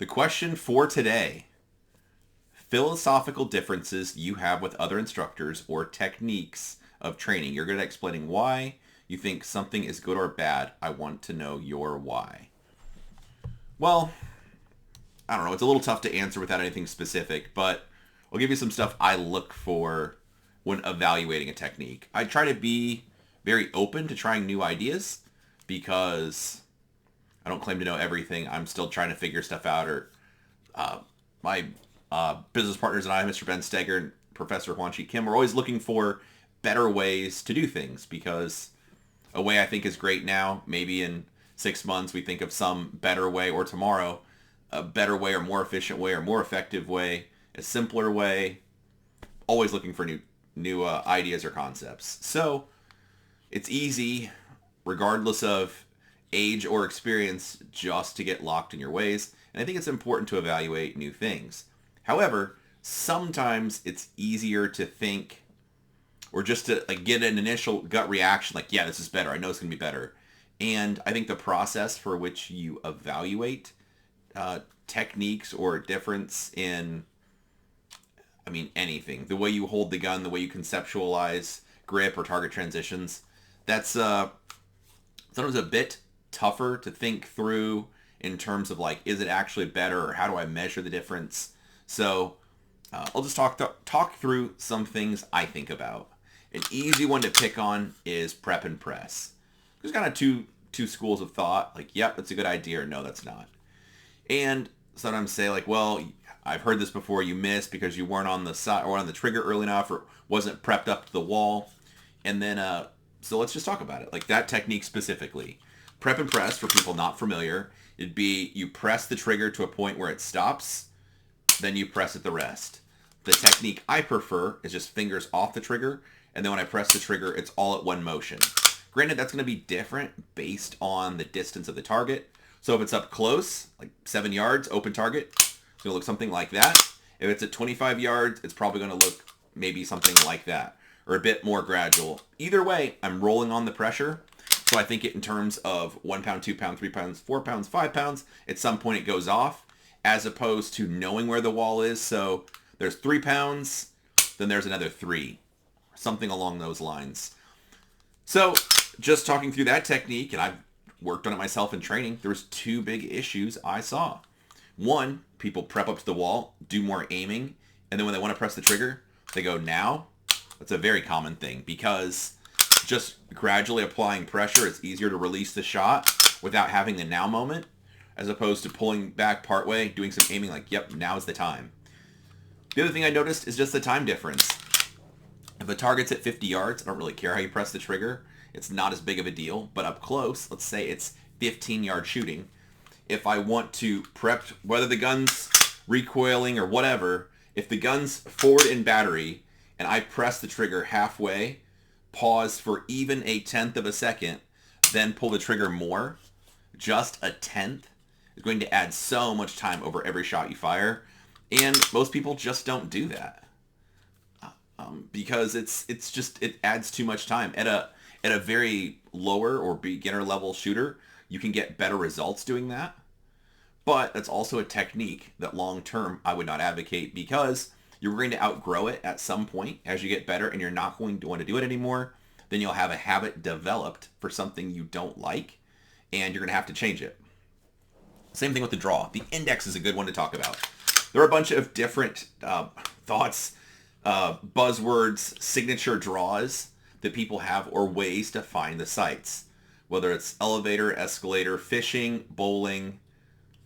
The question for today: philosophical differences you have with other instructors or techniques of training. You're good at explaining why you think something is good or bad. I want to know your why. Well, I don't know. It's a little tough to answer without anything specific, but I'll give you some stuff I look for when evaluating a technique. I try to be very open to trying new ideas because I don't claim to know everything. I'm still trying to figure stuff out. Or my business partners and I, Mr. Ben Steger and Professor Huanchi Kim, are always looking for better ways to do things, because a way I think is great now, maybe in 6 months we think of some better way, or tomorrow a better way or more efficient way or more effective way, a simpler way. Always looking for new ideas or concepts. So it's easy, regardless of age or experience, just to get locked in your ways. And I think it's important to evaluate new things. However, sometimes it's easier to think, or just to get an initial gut reaction, like, yeah, this is better. I know it's going to be better. And I think the process for which you evaluate techniques or difference in, anything, the way you hold the gun, the way you conceptualize grip or target transitions, that's sometimes a bit tougher to think through in terms of, like, is it actually better, or how do I measure the difference? So I'll just talk through some things I think about. An easy one to pick on is prep and press. There's kind of two schools of thought, like, yep, that's a good idea, or no, that's not. And sometimes say, like, well, I've heard this before, you missed because you weren't on the side or on the trigger early enough, or wasn't prepped up to the wall. And then so let's just talk about it, like that technique specifically. Prep and press, for people not familiar, it'd be you press the trigger to a point where it stops, then you press it the rest. The technique I prefer is just fingers off the trigger, and then when I press the trigger, it's all at one motion. Granted, that's going to be different based on the distance of the target. So if it's up close, like 7 yards, open target, it's going to look something like that. If it's at 25 yards, it's probably going to look maybe something like that, or a bit more gradual. Either way, I'm rolling on the pressure. So I think it in terms of 1 pound, 2 pound, 3 pounds, 4 pounds, 5 pounds. At some point it goes off, as opposed to knowing where the wall is. So there's 3 pounds, then there's another 3, something along those lines. So just talking through that technique, and I've worked on it myself in training, there was 2 big issues I saw. One, people prep up to the wall, do more aiming, and then when they want to press the trigger, they go now. That's a very common thing, because just gradually applying pressure, it's easier to release the shot without having the now moment, as opposed to pulling back partway, doing some aiming like, yep, now's the time. The other thing I noticed is just the time difference. If a target's at 50 yards, I don't really care how you press the trigger. It's not as big of a deal. But up close, let's say it's 15-yard shooting. If I want to prep, whether the gun's recoiling or whatever, if the gun's forward in battery and I press the trigger halfway, pause for even a tenth of a second, then pull the trigger more, just a tenth is going to add so much time over every shot you fire. And most people just don't do that. Because it adds too much time. At a very lower or beginner level shooter, you can get better results doing that. But that's also a technique that long term I would not advocate, because you're going to outgrow it at some point as you get better, and you're not going to want to do it anymore. Then you'll have a habit developed for something you don't like, and you're going to have to change it. Same thing with the draw. The index is a good one to talk about. There are a bunch of different thoughts, buzzwords, signature draws that people have, or ways to find the sights. Whether it's elevator, escalator, fishing, bowling.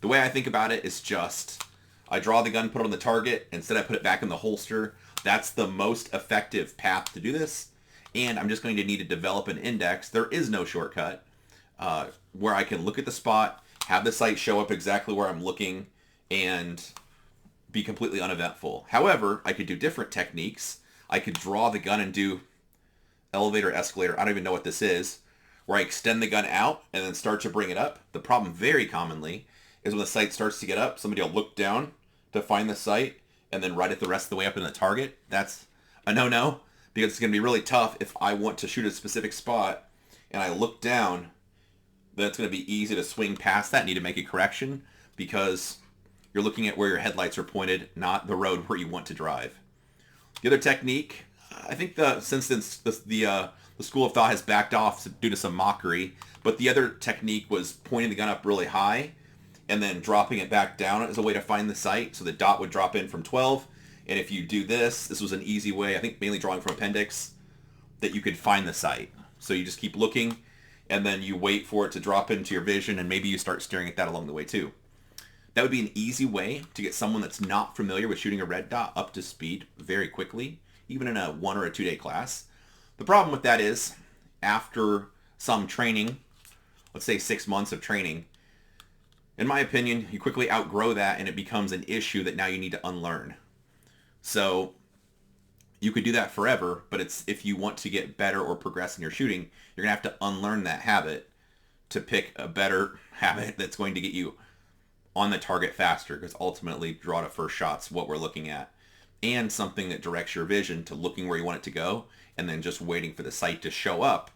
The way I think about it is just, I draw the gun, put it on the target, instead I put it back in the holster. That's the most effective path to do this. And I'm just going to need to develop an index. There is no shortcut where I can look at the spot, have the sight show up exactly where I'm looking, and be completely uneventful. However, I could do different techniques. I could draw the gun and do elevator, escalator, I don't even know what this is, where I extend the gun out and then start to bring it up. The problem very commonly is when the sight starts to get up, somebody will look down to find the sight and then ride it the rest of the way up in the target. That's a no-no, because it's going to be really tough if I want to shoot a specific spot and I look down. Then it's going to be easy to swing past that, need to make a correction, because You're looking at where your headlights are pointed, not the road where you want to drive. The other technique, I think the school of thought has backed off due to some mockery, but the other technique was pointing the gun up really high and then dropping it back down as a way to find the sight. So the dot would drop in from 12, and if you do this was an easy way, I think mainly drawing from appendix, that you could find the sight. So you just keep looking, and then you wait for it to drop into your vision, and maybe you start staring at that along the way too. That would be an easy way to get someone that's not familiar with shooting a red dot up to speed very quickly, even in a 1 or a 2 day class. The problem with that is, after some training, let's say 6 months of training, in my opinion, you quickly outgrow that and it becomes an issue that now you need to unlearn. So you could do that forever, but it's if you want to get better or progress in your shooting, you're going to have to unlearn that habit to pick a better habit that's going to get you on the target faster, because ultimately draw to first shot's what we're looking at, and something that directs your vision to looking where you want it to go and then just waiting for the sight to show up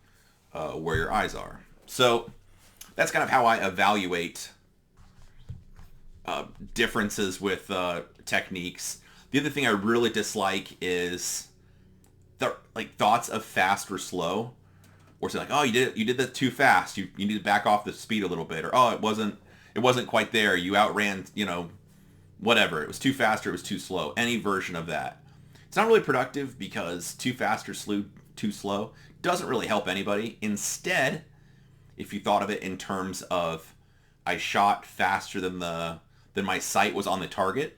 where your eyes are. So that's kind of how I evaluate differences with techniques. The other thing I really dislike is thoughts of fast or slow, or say like, oh, you did that too fast. You need to back off the speed a little bit, or oh, it wasn't quite there. You outran, whatever. It was too fast or it was too slow. Any version of that. It's not really productive because too fast or too slow doesn't really help anybody. Instead, if you thought of it in terms of I shot faster than my sight was on the target.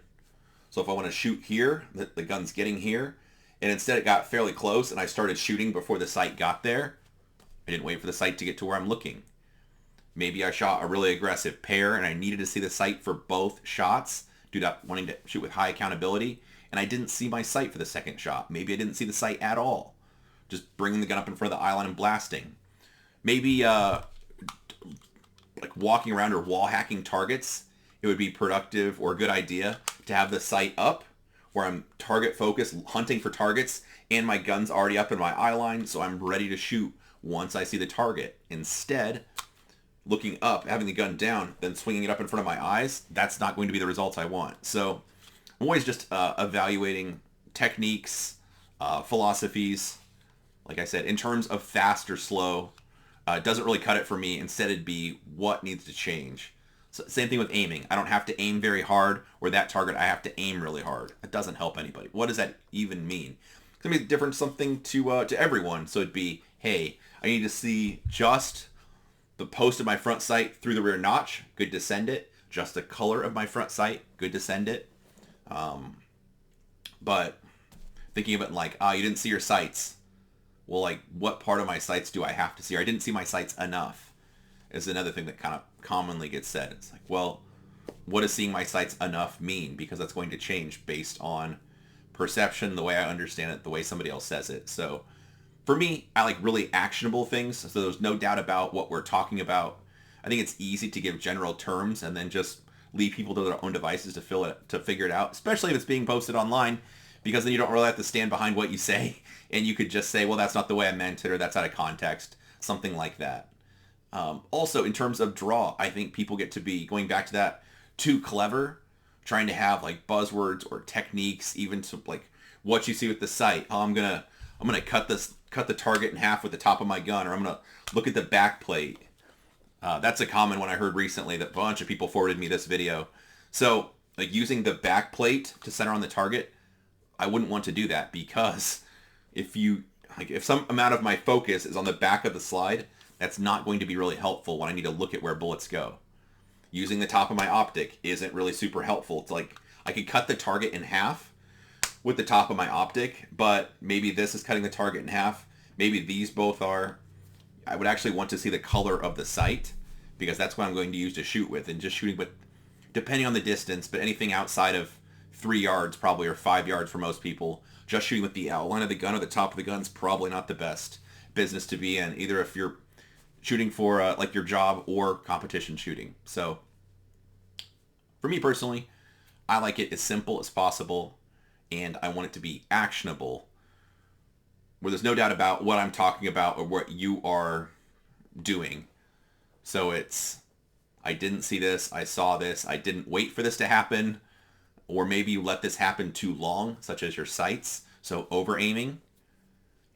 So if I want to shoot here, the gun's getting here, and instead it got fairly close and I started shooting before the sight got there. I didn't wait for the sight to get to where I'm looking. Maybe I shot a really aggressive pair and I needed to see the sight for both shots due to wanting to shoot with high accountability, and I didn't see my sight for the second shot. Maybe I didn't see the sight at all. Just bringing the gun up in front of the eye line and blasting. Maybe like walking around or wall hacking targets, it would be productive or a good idea to have the sight up where I'm target focused, hunting for targets, and my gun's already up in my eye line, so I'm ready to shoot once I see the target. Instead, looking up, having the gun down, then swinging it up in front of my eyes, that's not going to be the results I want. So I'm always just evaluating techniques, philosophies. Like I said, in terms of fast or slow, it doesn't really cut it for me. Instead, it'd be what needs to change. So same thing with aiming. I don't have to aim very hard, or that target I have to aim really hard. It doesn't help anybody. What does that even mean? It's going to be different something to everyone. So it'd be, hey, I need to see just the post of my front sight through the rear notch, good to send it. Just the color of my front sight, good to send it. But thinking of it like, you didn't see your sights. Well, like, what part of my sights do I have to see? Or I didn't see my sights enough is another thing that kind of commonly gets said. It's like, well, what does seeing my sights enough mean? Because that's going to change based on perception, the way I understand it, the way somebody else says it. So for me, I like really actionable things, so there's no doubt about what we're talking about. I think it's easy to give general terms and then just leave people to their own devices to figure it out, especially if it's being posted online, because then you don't really have to stand behind what you say, and you could just say, well, that's not the way I meant it, or that's out of context, something like that. Also, in terms of draw, I think people get to be, going back to that, too clever, trying to have like buzzwords or techniques, even to like what you see with the sight. Oh, I'm gonna cut the target in half with the top of my gun, or I'm gonna look at the back plate. That's a common one I heard recently that a bunch of people forwarded me this video. So like using the back plate to center on the target, I wouldn't want to do that, because if some amount of my focus is on the back of the slide, that's not going to be really helpful when I need to look at where bullets go. Using the top of my optic isn't really super helpful. It's like I could cut the target in half with the top of my optic, but maybe this is cutting the target in half. Maybe these both are. I would actually want to see the color of the sight, because that's what I'm going to use to shoot with, and just shooting with, depending on the distance, but anything outside of 3 yards probably, or 5 yards for most people, just shooting with the outline of the gun or the top of the gun is probably not the best business to be in, either if you're shooting for like your job or competition shooting. So for me personally, I like it as simple as possible, and I want it to be actionable, where there's no doubt about what I'm talking about or what you are doing. So it's I didn't see this, I saw this, I didn't wait for this to happen, or maybe you let this happen too long, such as your sights. So over aiming,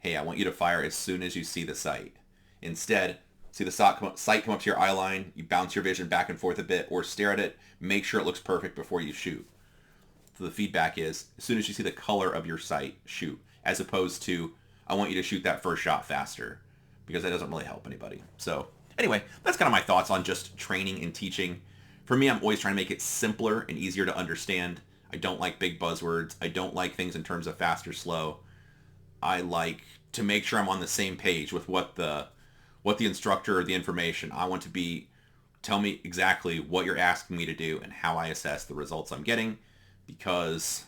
hey, I want you to fire as soon as you see the sight. Instead, see the sight come up to your eye line, you bounce your vision back and forth a bit, or stare at it, make sure it looks perfect before you shoot. So the feedback is, as soon as you see the color of your sight, shoot. As opposed to, I want you to shoot that first shot faster. Because that doesn't really help anybody. So anyway, that's kind of my thoughts on just training and teaching. For me, I'm always trying to make it simpler and easier to understand. I don't like big buzzwords. I don't like things in terms of fast or slow. I like to make sure I'm on the same page with what the instructor or the information. I want to be, tell me exactly what you're asking me to do and how I assess the results I'm getting, because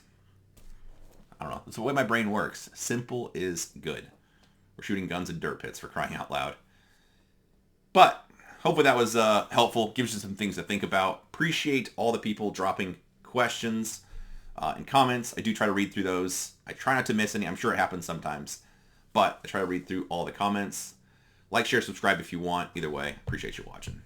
I don't know, it's the way my brain works. Simple is good. We're shooting guns in dirt pits, for crying out loud. But hopefully that was helpful. Gives you some things to think about. Appreciate all the people dropping questions and comments. I do try to read through those. I try not to miss any. I'm sure it happens sometimes. But I try to read through all the comments. Like, share, subscribe if you want. Either way, appreciate you watching.